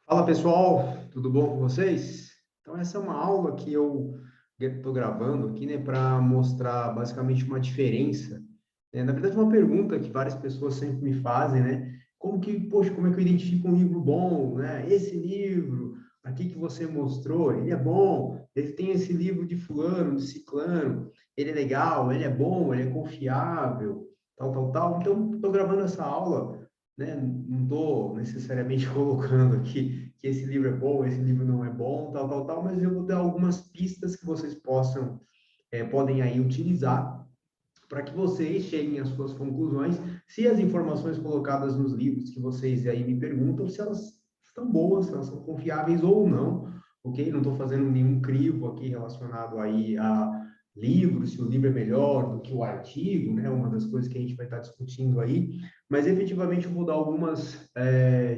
Fala pessoal, tudo bom com vocês? Então essa é uma aula que eu estou gravando aqui, né, para mostrar basicamente uma diferença, né? Na verdade uma pergunta que várias pessoas sempre me fazem, né? Como é que eu identifico um livro bom, né? Esse livro aqui que você mostrou, ele é bom, ele tem esse livro de fulano, de ciclano, ele é legal, ele é bom, ele é confiável, tal, tal, tal. Então estou gravando essa aula, né? Não estou necessariamente colocando aqui que esse livro é bom, esse livro não é bom, tal, tal, tal, mas eu vou dar algumas pistas que vocês podem aí utilizar para que vocês cheguem às suas conclusões, se as informações colocadas nos livros que vocês aí me perguntam, se elas estão boas, se elas são confiáveis ou não, ok? Não estou fazendo nenhum crivo aqui relacionado aí a livro, se o livro é melhor do que o artigo, né? Uma das coisas que a gente vai estar discutindo aí, mas efetivamente eu vou dar algumas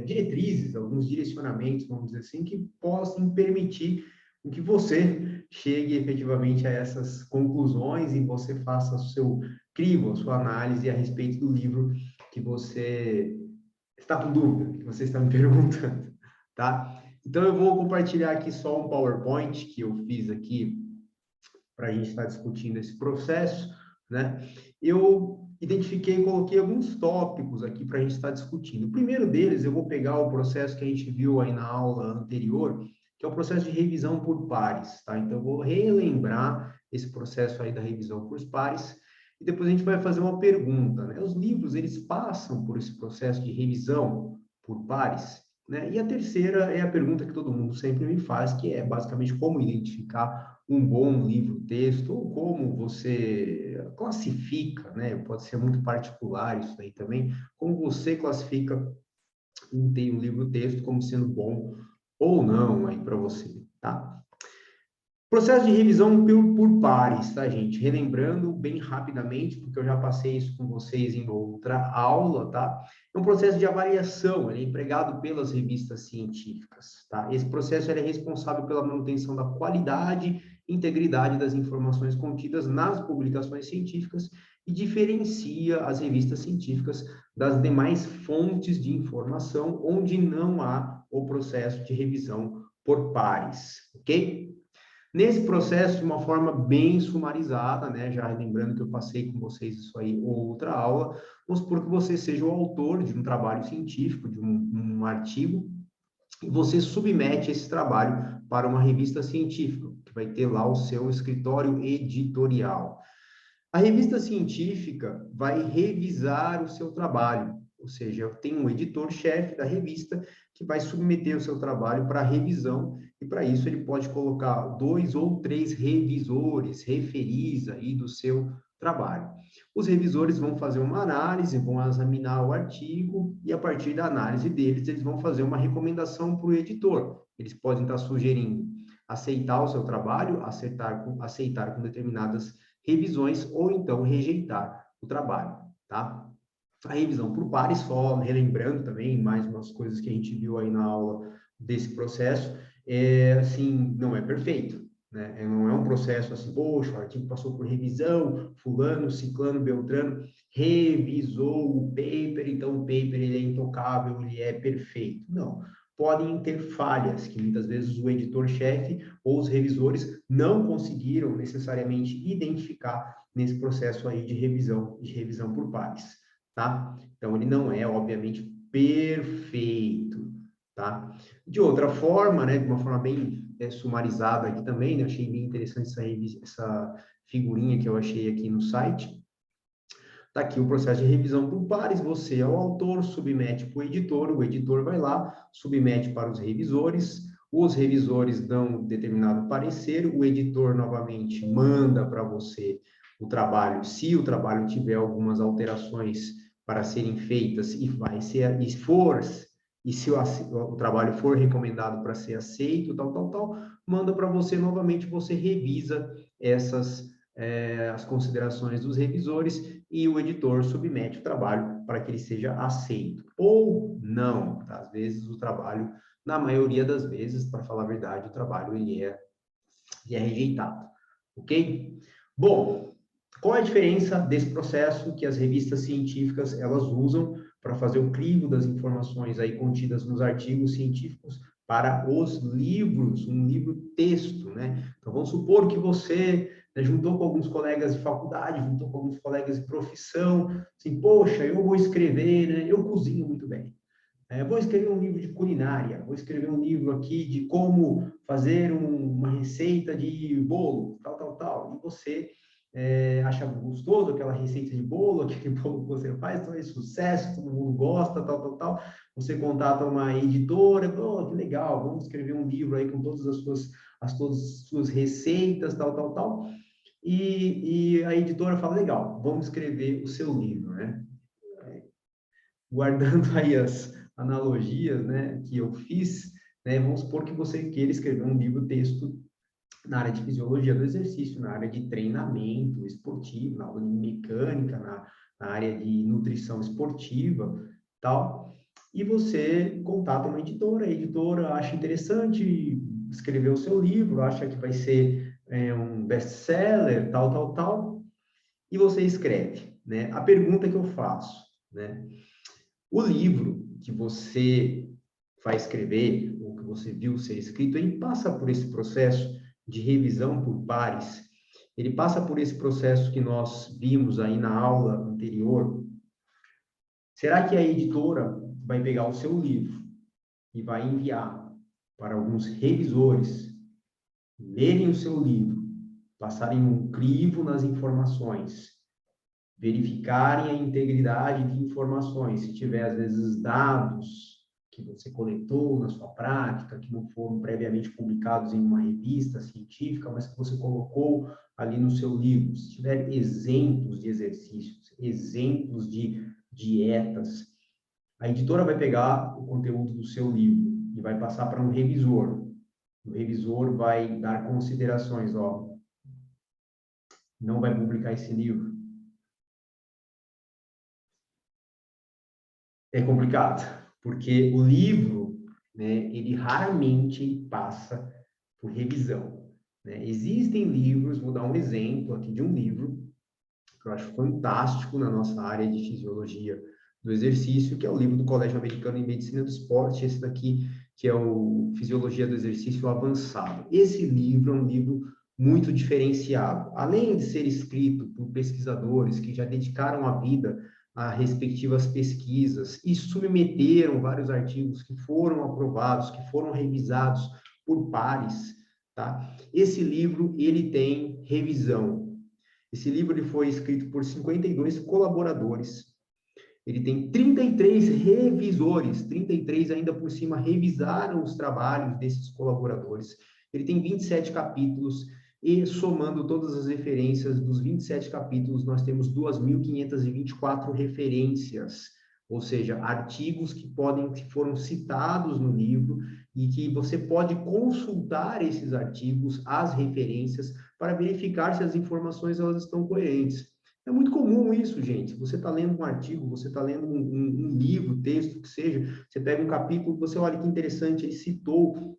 diretrizes, alguns direcionamentos, vamos dizer assim, que possam permitir que você chegue efetivamente a essas conclusões e você faça o seu crivo, a sua análise a respeito do livro que você está com dúvida, que você está me perguntando, tá? Então, eu vou compartilhar aqui só um PowerPoint que eu fiz aqui para a gente estar discutindo esse processo, né? Eu identifiquei e coloquei alguns tópicos aqui para a gente estar discutindo. O primeiro deles, eu vou pegar o processo que a gente viu aí na aula anterior, que é o processo de revisão por pares, tá? Então, eu vou relembrar esse processo aí da revisão por pares, e depois a gente vai fazer uma pergunta, né? Os livros, eles passam por esse processo de revisão por pares, né? E a terceira é a pergunta que todo mundo sempre me faz, que é basicamente como identificar um bom livro-texto, ou como você classifica, né? Pode ser muito particular isso aí também, como você classifica um livro-texto como sendo bom ou não aí para você, tá? Processo de revisão por pares, tá, gente? Relembrando bem rapidamente, porque eu já passei isso com vocês em outra aula, tá? É um processo de avaliação, ele é empregado pelas revistas científicas, tá? Esse processo ele é responsável pela manutenção da qualidade e integridade das informações contidas nas publicações científicas e diferencia as revistas científicas das demais fontes de informação onde não há o processo de revisão por pares, ok? Nesse processo, de uma forma bem sumarizada, né, já lembrando que eu passei com vocês isso aí em outra aula, vamos supor que você seja o autor de um trabalho científico, de um artigo, e você submete esse trabalho para uma revista científica, que vai ter lá o seu escritório editorial. A revista científica vai revisar o seu trabalho, ou seja, tem um editor-chefe da revista que vai submeter o seu trabalho para revisão, e para isso ele pode colocar 2 ou 3 revisores, referis aí do seu trabalho. Os revisores vão fazer uma análise, vão examinar o artigo, e a partir da análise deles, eles vão fazer uma recomendação para o editor. Eles podem estar sugerindo aceitar o seu trabalho, aceitar com determinadas revisões ou então rejeitar o trabalho, tá? A revisão por pares, só relembrando também mais umas coisas que a gente viu aí na aula desse processo, assim, não é perfeito, né? Não é um processo assim, poxa, o artigo passou por revisão, fulano, ciclano, beltrano, revisou o paper, então o paper ele é intocável, ele é perfeito. Não. Podem ter falhas, que muitas vezes o editor-chefe ou os revisores não conseguiram necessariamente identificar nesse processo aí de revisão por pares, tá? Então, ele não é, obviamente, perfeito, tá? De outra forma, né, de uma forma bem sumarizada aqui também, né, achei bem interessante essa figurinha que eu achei aqui no site. Está aqui o processo de revisão por pares, você é o autor, submete para o editor vai lá, submete para os revisores dão determinado parecer, o editor novamente manda para você o trabalho, se o trabalho tiver algumas alterações para serem feitas e vai ser, e se o trabalho for recomendado para ser aceito, tal, tal, tal, manda para você novamente, você revisa as considerações dos revisores e o editor submete o trabalho para que ele seja aceito. Ou não, tá? Às vezes o trabalho, na maioria das vezes, para falar a verdade, o trabalho ele é rejeitado, ok? Bom, qual é a diferença desse processo que as revistas científicas elas usam para fazer o crivo das informações aí contidas nos artigos científicos para os livros, um livro texto, né? Então, vamos supor que você, né, juntou com alguns colegas de faculdade, juntou com alguns colegas de profissão, assim, poxa, eu vou escrever, né? Eu cozinho muito bem. Vou escrever um livro de culinária, vou escrever um livro aqui de como fazer uma receita de bolo, tal, tal, tal. E você acha gostoso aquela receita de bolo, aquele bolo que você faz, então é sucesso, todo mundo gosta, tal, tal, tal. Você contata uma editora, oh, que legal, vamos escrever um livro aí com todas todas as suas receitas, tal, tal, tal. E a editora fala, legal, vamos escrever o seu livro, né? Guardando aí as analogias, né, que eu fiz, né, vamos supor que você queira escrever um livro-texto na área de fisiologia do exercício, na área de treinamento esportivo, na aula de mecânica, na área de nutrição esportiva, tal, e você contata uma editora, a editora acha interessante escrever o seu livro, acha que vai ser um best-seller, tal, tal, tal, e você escreve, né? A pergunta que eu faço, né? O livro que você vai escrever, ou que você viu ser escrito, ele passa por esse processo de revisão por pares, ele passa por esse processo que nós vimos aí na aula anterior. Será que a editora vai pegar o seu livro e vai enviar para alguns revisores lerem o seu livro, passarem um crivo nas informações, verificarem a integridade de informações, se tiver, às vezes, dados que você coletou na sua prática, que não foram previamente publicados em uma revista científica, mas que você colocou ali no seu livro, se tiver exemplos de exercícios, exemplos de dietas, a editora vai pegar o conteúdo do seu livro e vai passar para um revisor. O revisor vai dar considerações, ó, não vai publicar esse livro. É complicado, porque o livro, né, ele raramente passa por revisão, né? Existem livros, vou dar um exemplo aqui de um livro que eu acho fantástico na nossa área de fisiologia do exercício, que é o livro do Colégio Americano em Medicina do Esporte, esse daqui, que é o Fisiologia do Exercício Avançado. Esse livro é um livro muito diferenciado. Além de ser escrito por pesquisadores que já dedicaram a vida a respectivas pesquisas e submeteram vários artigos que foram aprovados, que foram revisados por pares, tá? Esse livro, ele tem revisão. Esse livro ele foi escrito por 52 colaboradores. Ele tem 33 revisores, 33 ainda por cima revisaram os trabalhos desses colaboradores. Ele tem 27 capítulos e, somando todas as referências dos 27 capítulos, nós temos 2.524 referências, ou seja, artigos que foram citados no livro e que você pode consultar esses artigos, as referências, para verificar se as informações elas estão coerentes. É muito comum isso, gente. Você está lendo um artigo, você está lendo um livro, texto, que seja, você pega um capítulo, você olha que interessante, ele citou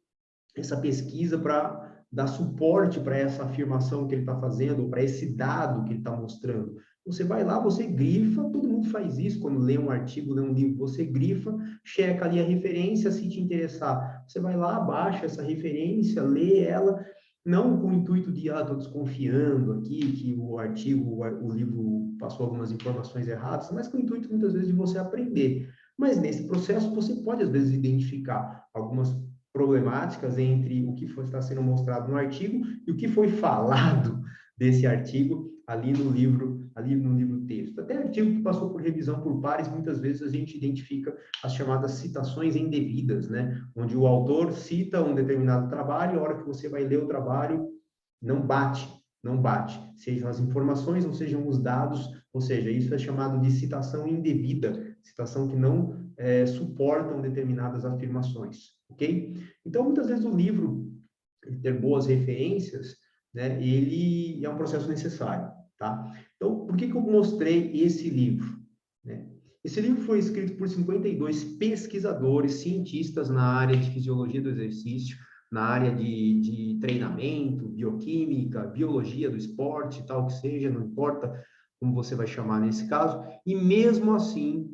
essa pesquisa para dar suporte para essa afirmação que ele está fazendo, ou para esse dado que ele está mostrando. Você vai lá, você grifa, todo mundo faz isso quando lê um artigo, lê um livro, você grifa, checa ali a referência, se te interessar. Você vai lá, baixa essa referência, lê ela, não com o intuito de, estou desconfiando aqui, que o artigo, o livro passou algumas informações erradas, mas com o intuito, muitas vezes, de você aprender. Mas nesse processo, você pode, às vezes, identificar algumas problemáticas entre o que está sendo mostrado no artigo e o que foi falado desse artigo ali no livro texto. Até artigo que passou por revisão por pares, muitas vezes a gente identifica as chamadas citações indevidas, né? Onde o autor cita um determinado trabalho, a hora que você vai ler o trabalho, não bate, não bate. Sejam as informações ou sejam os dados, ou seja, isso é chamado de citação indevida, citação que não suportam determinadas afirmações, ok? Então, muitas vezes o livro, ter boas referências, né, ele é um processo necessário, tá? Então, por que eu mostrei esse livro? Né? Esse livro foi escrito por 52 pesquisadores, cientistas na área de fisiologia do exercício, na área de treinamento, bioquímica, biologia do esporte, tal que seja, não importa como você vai chamar nesse caso, e mesmo assim,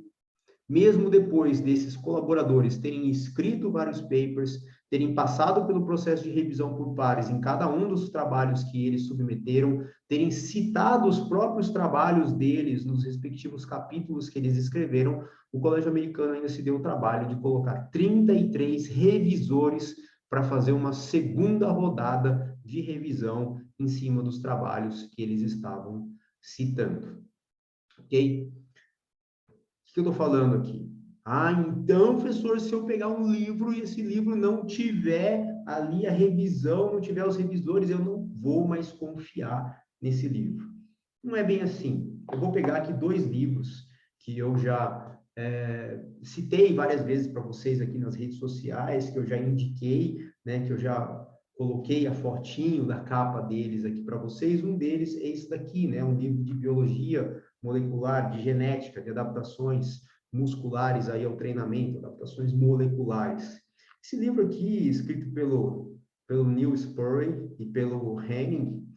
mesmo depois desses colaboradores terem escrito vários papers, terem passado pelo processo de revisão por pares em cada um dos trabalhos que eles submeteram, terem citado os próprios trabalhos deles nos respectivos capítulos que eles escreveram, o Colégio Americano ainda se deu o trabalho de colocar 33 revisores para fazer uma segunda rodada de revisão em cima dos trabalhos que eles estavam citando. Ok? O que eu estou falando aqui? Ah, então, professor, se eu pegar um livro e esse livro não tiver ali a revisão, não tiver os revisores, eu não vou mais confiar nesse livro. Não é bem assim. Eu vou pegar aqui 2 livros que eu já citei várias vezes para vocês aqui nas redes sociais, que eu já indiquei, né, que eu já coloquei a fotinho da capa deles aqui para vocês. Um deles é esse daqui, né, um livro de biologia molecular, de genética, de adaptações musculares aí ao treinamento, adaptações moleculares. Esse livro aqui, escrito pelo Neil Spurey e pelo Henning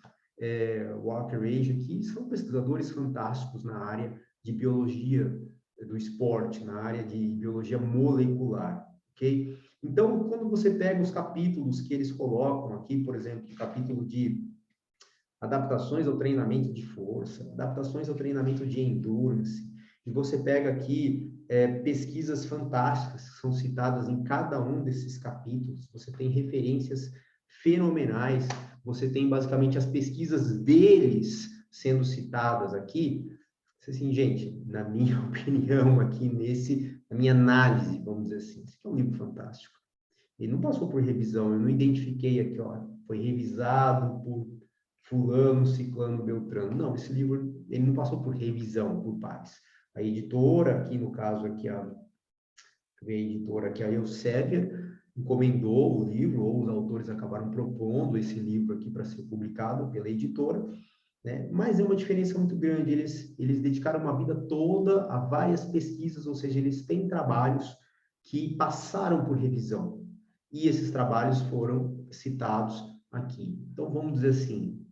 Walker Age aqui, são pesquisadores fantásticos na área de biologia do esporte, na área de biologia molecular, ok? Então, quando você pega os capítulos que eles colocam aqui, por exemplo, o capítulo de adaptações ao treinamento de força, adaptações ao treinamento de endurance, e você pega aqui pesquisas fantásticas que são citadas em cada um desses capítulos, você tem referências fenomenais, você tem basicamente as pesquisas deles sendo citadas aqui. Assim, gente, na minha opinião aqui na minha análise, vamos dizer assim, esse aqui é um livro fantástico. Ele não passou por revisão, eu não identifiquei aqui, ó, foi revisado por fulano, ciclano, beltrano. Não, esse livro, ele não passou por revisão por pares. A editora, aqui no caso, aqui a editora, aqui a Elsevia, encomendou o livro, ou os autores acabaram propondo esse livro aqui para ser publicado pela editora, né? Mas é uma diferença muito grande. Eles dedicaram uma vida toda a várias pesquisas, ou seja, eles têm trabalhos que passaram por revisão. E esses trabalhos foram citados aqui. Então, vamos dizer assim,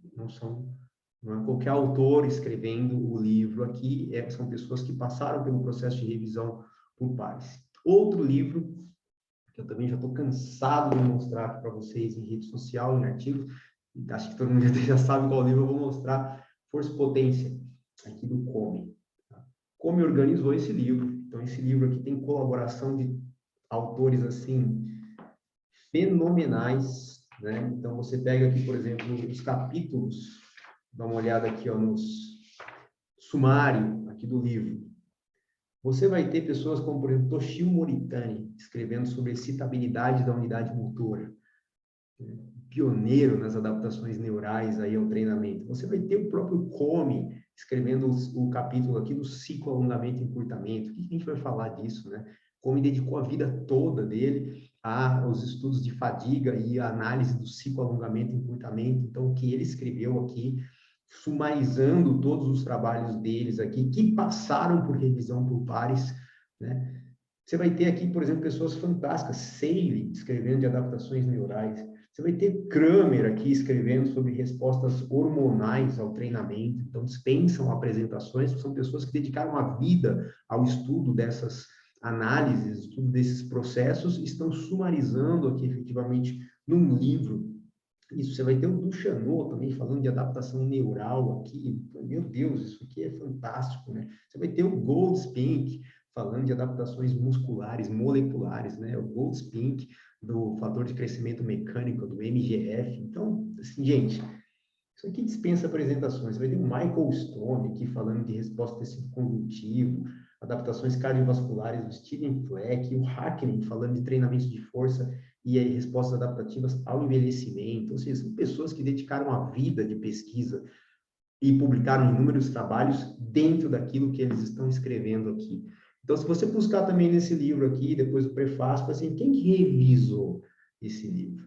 não é qualquer autor escrevendo o livro aqui, são pessoas que passaram pelo processo de revisão por pares. Outro livro, que eu também já estou cansado de mostrar aqui para vocês em rede social, em artigos, acho que todo mundo já sabe qual livro eu vou mostrar, Força e Potência, aqui do Come. Come organizou esse livro, então esse livro aqui tem colaboração de autores, assim, fenomenais, né? Então, você pega aqui, por exemplo, os capítulos, dá uma olhada aqui, ó, nos sumário aqui do livro. Você vai ter pessoas como, por exemplo, Toshio Moritani, escrevendo sobre excitabilidade da unidade motora, pioneiro nas adaptações neurais aí ao treinamento. Você vai ter o próprio Come escrevendo o capítulo aqui do ciclo alongamento e encurtamento. O que a gente vai falar disso, né? Come dedicou a vida toda dele aos estudos de fadiga e a análise do ciclo alongamento e encurtamento. Então, o que ele escreveu aqui, sumarizando todos os trabalhos deles aqui, que passaram por revisão por pares, né? Você vai ter aqui, por exemplo, pessoas fantásticas, Seile, escrevendo de adaptações neurais. Você vai ter Kramer aqui escrevendo sobre respostas hormonais ao treinamento. Então, dispensam apresentações, são pessoas que dedicaram a vida ao estudo dessas análises, estudo desses processos, e estão sumarizando aqui, efetivamente, num livro. Isso, você vai ter o Duchanot também falando de adaptação neural aqui. Meu Deus, isso aqui é fantástico, né? Você vai ter o Goldspink falando de adaptações musculares, moleculares, né? O Goldspink do fator de crescimento mecânico, do MGF. Então, assim, gente, isso aqui dispensa apresentações. Você vai ter o Michael Stone aqui falando de resposta ao tecido condutivo, adaptações cardiovasculares do Steven Fleck, o Hackney falando de treinamento de força e aí, respostas adaptativas ao envelhecimento. Ou seja, são pessoas que dedicaram a vida de pesquisa e publicaram inúmeros trabalhos dentro daquilo que eles estão escrevendo aqui. Então, se você buscar também nesse livro aqui, depois do prefácio, assim, quem que revisou esse livro?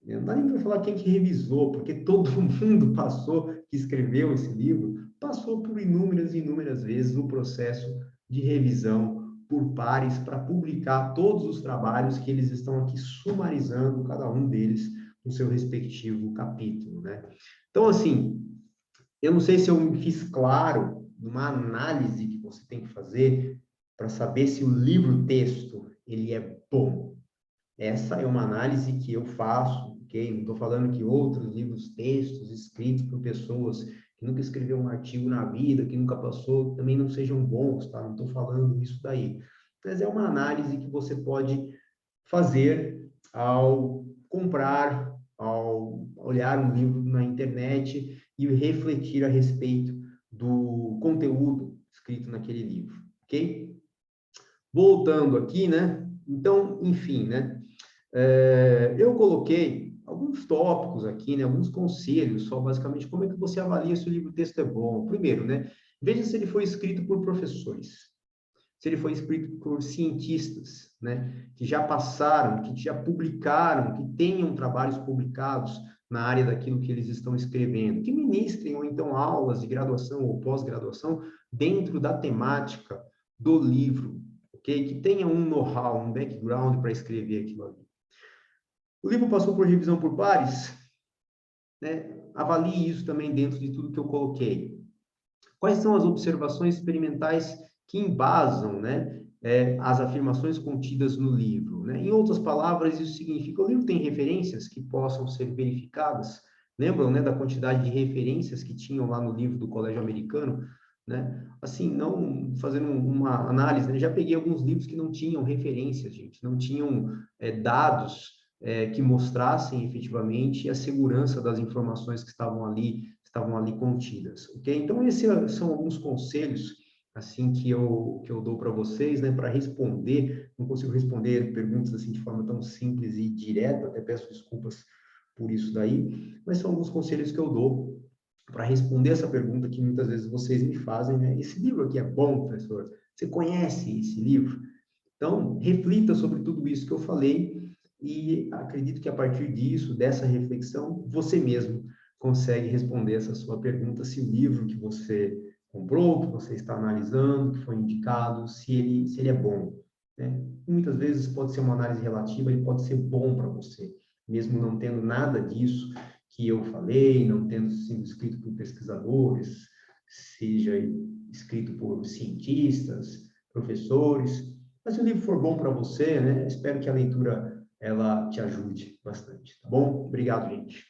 Não dá nem para falar quem que revisou, porque todo mundo passou, que escreveu esse livro, passou por inúmeras e inúmeras vezes no processo de revisão por pares para publicar todos os trabalhos que eles estão aqui sumarizando, cada um deles no seu respectivo capítulo, né? Então, assim, eu não sei se eu me fiz claro numa análise que você tem que fazer para saber se o livro-texto ele é bom. Essa é uma análise que eu faço, ok? Não estou falando que outros livros-textos escritos por pessoas que nunca escreveu um artigo na vida, que nunca passou, também não sejam bons, tá? Não estou falando isso daí. Mas é uma análise que você pode fazer ao comprar, ao olhar um livro na internet e refletir a respeito do conteúdo escrito naquele livro, ok? Voltando aqui, né? Então, enfim, né? Eu coloquei alguns tópicos aqui, né? Alguns conselhos, só basicamente como é que você avalia se o livro-texto é bom. Primeiro, né? Veja se ele foi escrito por professores, se ele foi escrito por cientistas, né? Que já passaram, que já publicaram, que tenham trabalhos publicados na área daquilo que eles estão escrevendo, que ministrem ou então aulas de graduação ou pós-graduação dentro da temática do livro, ok? Que tenha um know-how, um background para escrever aquilo ali. O livro passou por revisão por pares, né? Avalie isso também dentro de tudo que eu coloquei. Quais são as observações experimentais que embasam, né, as afirmações contidas no livro? Né? Em outras palavras, isso significa, o livro tem referências que possam ser verificadas? Lembram, né, da quantidade de referências que tinham lá no livro do Colégio Americano? Né? Assim, não fazendo uma análise, né? Já peguei alguns livros que não tinham referências, gente, não tinham dados que mostrassem efetivamente a segurança das informações que estavam ali contidas, ok? Então, esses são alguns conselhos, assim, que eu dou para vocês, né, para responder. Não consigo responder perguntas, assim, de forma tão simples e direta, até peço desculpas por isso daí, mas são alguns conselhos que eu dou para responder essa pergunta que muitas vezes vocês me fazem, né? Esse livro aqui é bom, professor? Você conhece esse livro? Então, reflita sobre tudo isso que eu falei e acredito que a partir disso, dessa reflexão, você mesmo consegue responder essa sua pergunta, se o livro que você comprou, que você está analisando, que foi indicado, se ele é bom. Né? Muitas vezes pode ser uma análise relativa, ele pode ser bom para você, mesmo não tendo nada disso que eu falei, não tendo sido escrito por pesquisadores, seja escrito por cientistas, professores. Mas se o livro for bom para você, né, espero que a leitura ela te ajude bastante, tá bom? Obrigado, gente.